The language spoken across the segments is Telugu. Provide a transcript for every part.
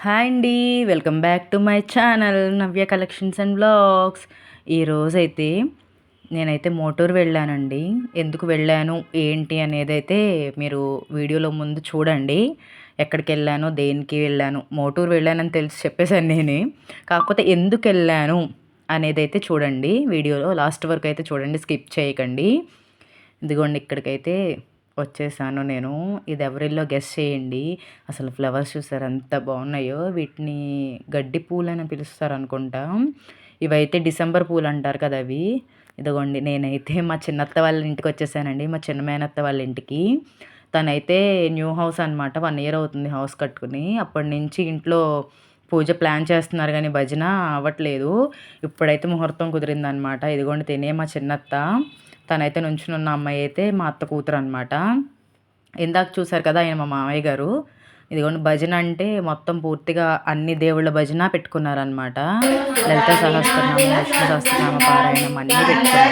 హాయ్ అండి. Welcome back to my channel Navya collections and blogs. ఈరోజైతే నేనైతే మోటూరు వెళ్ళానండి. ఎందుకు వెళ్ళాను ఏంటి అనేది అయితే మీరు వీడియోలో ముందు చూడండి. ఎక్కడికి వెళ్ళాను, దేనికి వెళ్ళాను. మోటూరు వెళ్ళానని తెలిసి చెప్పేశాను నేనే. కాకపోతే ఎందుకు వెళ్ళాను అనేది అయితే చూడండి వీడియోలో లాస్ట్ వరకు అయితే చూడండి, స్కిప్ చేయకండి. ఇదిగోండి ఇక్కడికైతే వచ్చేసాను నేను. ఇది ఎవరిల్లో గెస్ చేయండి. అసలు ఫ్లవర్స్ చూసారు ఎంత బాగున్నాయో. వీటిని గడ్డి పూలని పిలుస్తారనుకుంటా. ఇవైతే డిసెంబర్ పూలు అంటారు కదా అవి. ఇదిగోండి నేనైతే మా చిన్నత్త వాళ్ళ ఇంటికి వచ్చేసానండి, మా చిన్న మేనత్త వాళ్ళ ఇంటికి. తనైతే న్యూ హౌస్ అనమాట, 1 ఇయర్ అవుతుంది హౌస్ కట్టుకుని. అప్పటి నుంచి ఇంట్లో పూజ ప్లాన్ చేస్తున్నారు కానీ భజన అవ్వట్లేదు. ఇప్పుడైతే ముహూర్తం కుదిరిందనమాట. ఇదిగోండి తినే మా చిన్నత్త. తనైతే నుంచునున్న అమ్మాయి అయితే మా అత్త కూతురు అనమాట. ఇందాక చూసారు కదా ఆయన మా మామయ్య గారు. ఇదిగోండి భజన అంటే మొత్తం పూర్తిగా అన్ని దేవుళ్ళ భజన పెట్టుకున్నారనమాట. లలిత సహస్రనామం, విష్ణు సహస్రనామ పారాయణం అన్నీ పెట్టుకున్నారు.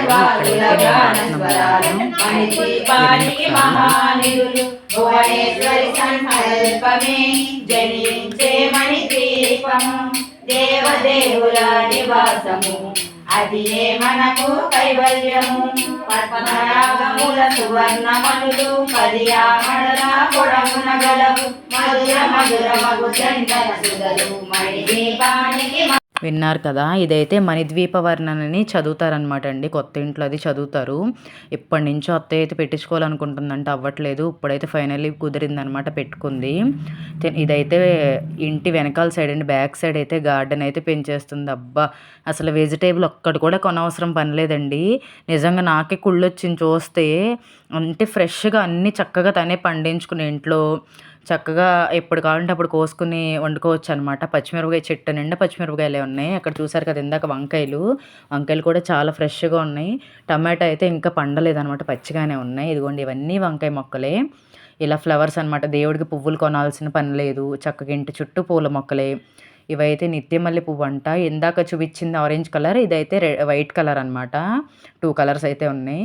దేవదేవుల నివాసము అది మనకు కైవల్యము. పద్మరాగముల సువర్ణమనులు పర్యామణల పొడమున గలవు. మధుర మధుర మగు చందన సుధలు మణిదీపానికి. విన్నారు కదా, ఇదైతే మణిద్వీప వర్ణనని చదువుతారనమాట అండి. కొత్త ఇంట్లో అది చదువుతారు. ఇప్పటి నుంచో అత్తయ్య అయితే పెట్టించుకోవాలనుకుంటుందంటే అవ్వట్లేదు. ఇప్పుడైతే ఫైనల్లీ కుదిరిందనమాట, పెట్టుకుంది. ఇదైతే ఇంటి వెనకాల సైడ్ అండి, బ్యాక్ సైడ్ అయితే గార్డెన్ అయితే పెంచేస్తుంది. అబ్బా అసలు వెజిటేబుల్ ఒక్కటి కూడా కొనవసరం పనిలేదండి. నిజంగా నాకే కుళ్ళొచ్చింది చూస్తే. అంటే ఫ్రెష్గా అన్నీ చక్కగా తనే పండించుకుని ఇంట్లో చక్కగా ఎప్పుడు కావాలంటే అప్పుడు కోసుకుని వండుకోవచ్చు అనమాట. పచ్చిమిరపకాయ చెట్టు నిండా పచ్చిమిరపకాయలే ఉన్నాయి. అక్కడ చూసారు కదా ఇందాక వంకాయలు కూడా చాలా ఫ్రెష్గా ఉన్నాయి. టమాటా అయితే ఇంకా పండలేదనమాట, పచ్చిగానే ఉన్నాయి. ఇదిగోండి ఇవన్నీ వంకాయ మొక్కలే. ఇలా ఫ్లవర్స్ అనమాట. దేవుడికి పువ్వులు కొనాల్సిన పని లేదు, చక్కగా ఇంటి చుట్టూ పూల మొక్కలే. ఇవైతే నిత్యమల్లి పువ్వు అంట. ఇందాక చూపించింది ఆరెంజ్ కలర్, ఇదైతే వైట్ కలర్ అనమాట. 2 కలర్స్ అయితే ఉన్నాయి.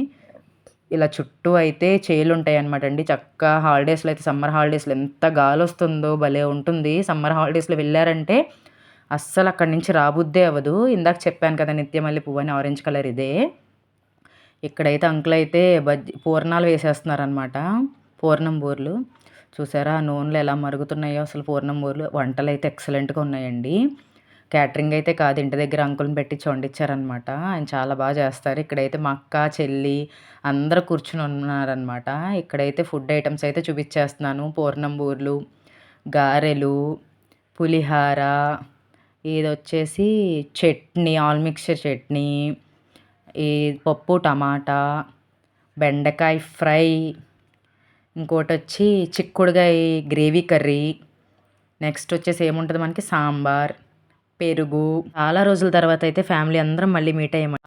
ఇలా చుట్టూ అయితే చేలు ఉంటాయి అనమాట అండి. చక్కగా హాలిడేస్లో అయితే, సమ్మర్ హాలిడేస్లో ఎంత గాలి వస్తుందో భలే ఉంటుంది. సమ్మర్ హాలిడేస్లో వెళ్ళారంటే అస్సలు అక్కడి నుంచి రాబుద్దే అవ్వదు. ఇందాక చెప్పాను కదా నిత్యమల్లి పువ్వు అని, ఆరెంజ్ కలర్ ఇదే. ఇక్కడైతే అంకుల్ అయితే పూర్ణాలు వేసేస్తున్నారనమాట. పూర్ణం బూర్లు చూసారా నూనెలు ఎలా మరుగుతున్నాయో. అసలు పూర్ణం బూర్లు వంటలు అయితే ఎక్సలెంట్గా ఉన్నాయండి. క్యాటరింగ్ అయితే కాదు, ఇంటి దగ్గర అంకుల్ని పెట్టి వండించారనమాట. ఆయన చాలా బాగా చేస్తారు. ఇక్కడైతే మా అక్క చెల్లి అందరూ కూర్చుని ఉన్నారనమాట. ఇక్కడైతే ఫుడ్ ఐటమ్స్ అయితే చూపించేస్తున్నాను. పూర్ణం బూర్లు, గారెలు, పులిహార, ఇది వచ్చేసి చట్నీ, ఆల్ మిక్చర్ చట్నీ, ఈ పప్పు టమాటా, బెండకాయ ఫ్రై, ఇంకోటి వచ్చి చిక్కుడుగాయ గ్రేవీ కర్రీ, నెక్స్ట్ వచ్చేసి ఏముంటుంది మనకి సాంబార్, పెరుగు. చాలా రోజుల తర్వాత అయితే ఫ్యామిలీ అందరం మళ్ళీ మీట్ అయ్యాము.